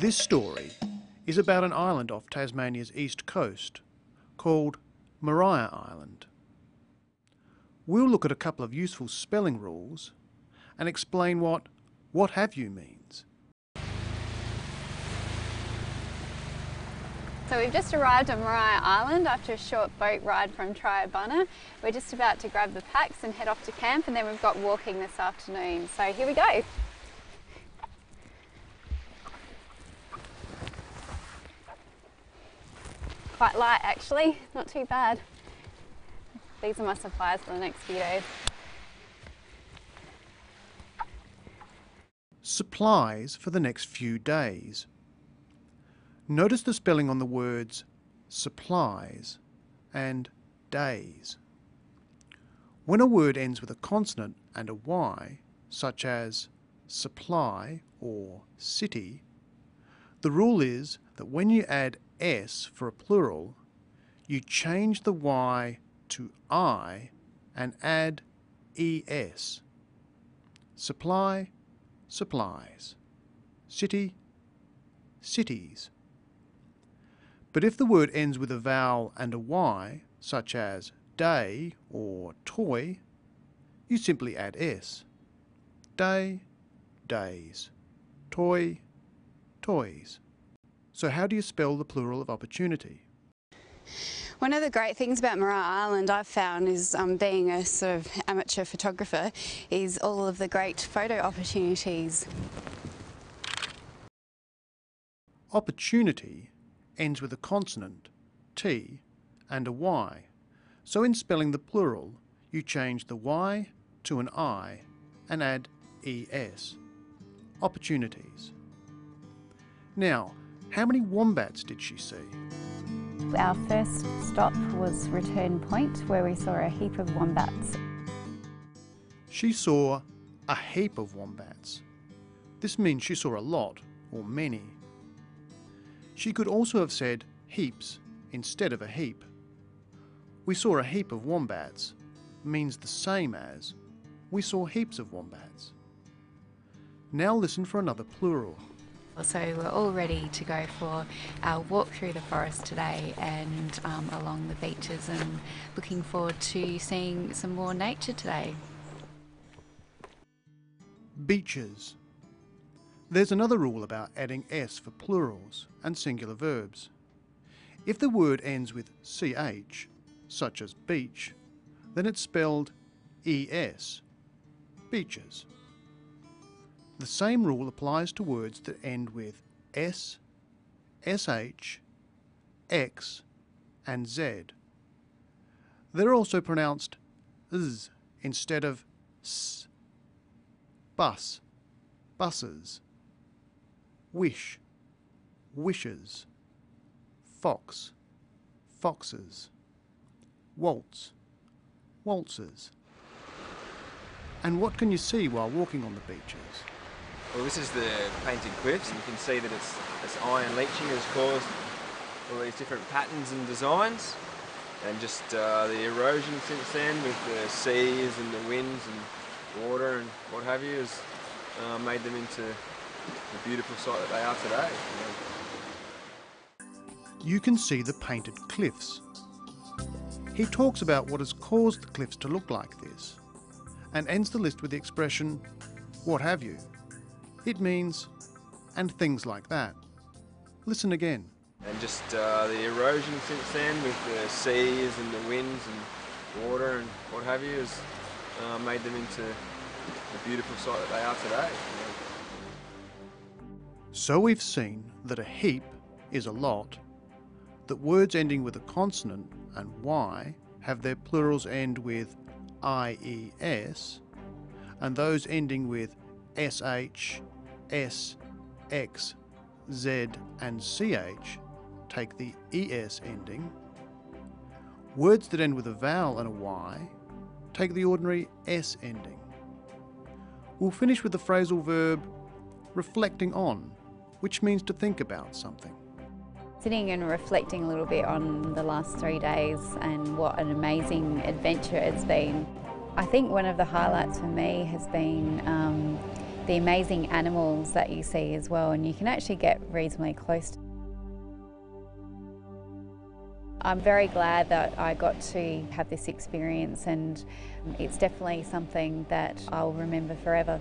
This story is about an island off Tasmania's east coast called Maria Island. We'll look at a couple of useful spelling rules and explain what have you means. So we've just arrived on Maria Island after a short boat ride from Triabunna. We're just about to grab the packs and head off to camp, and then we've got walking this afternoon. So here we go. Quite light actually, not too bad. These are my supplies for the next few days. Supplies for the next few days. Notice the spelling on the words supplies and days. When a word ends with a consonant and a Y, such as supply or city, the rule is that when you add S for a plural, you change the Y to I and add ES. Supply, supplies. City, cities. But if the word ends with a vowel and a Y, such as day or toy, you simply add S. Day, days. Toy, toys. So how do you spell the plural of opportunity? One of the great things about Maria Island I've found is being a sort of amateur photographer is all of the great photo opportunities. Opportunity ends with a consonant, T, and a Y. So in spelling the plural, you change the Y to an I and add ES. Opportunities. Now, how many wombats did she see? Our first stop was Return Point, where we saw a heap of wombats. She saw a heap of wombats. This means she saw a lot, or many. She could also have said heaps instead of a heap. We saw a heap of wombats means the same as we saw heaps of wombats. Now listen for another plural. So we're all ready to go for our walk through the forest today and along the beaches, and looking forward to seeing some more nature today. Beaches. There's another rule about adding S for plurals and singular verbs. If the word ends with CH, such as beach, then it's spelled ES, beaches. The same rule applies to words that end with S, SH, X and Z. They're also pronounced Z instead of S. Bus, buses. Wish, wishes. Fox, foxes. Waltz, waltzes. And what can you see while walking on the beaches? Well, this is the painted cliffs, and you can see that it's iron leaching has caused all these different patterns and designs, and just the erosion since then with the seas and the winds and water and what have you has made them into the beautiful sight that they are today. You can see the painted cliffs. He talks about what has caused the cliffs to look like this, and ends the list with the expression, what have you? It means, and things like that. Listen again. And just the erosion since then with the seas and the winds and water and what have you has made them into the beautiful sight that they are today. So we've seen that a heap is a lot, that words ending with a consonant and Y have their plurals end with IES, and those ending with SH, S, X, Z and CH take the ES ending. Words that end with a vowel and a Y take the ordinary S ending. We'll finish with the phrasal verb reflecting on, which means to think about something. Sitting and reflecting a little bit on the last 3 days and what an amazing adventure it's been. I think one of the highlights for me has been the amazing animals that you see as well, and you can actually get reasonably close. I'm very glad that I got to have this experience, and it's definitely something that I'll remember forever.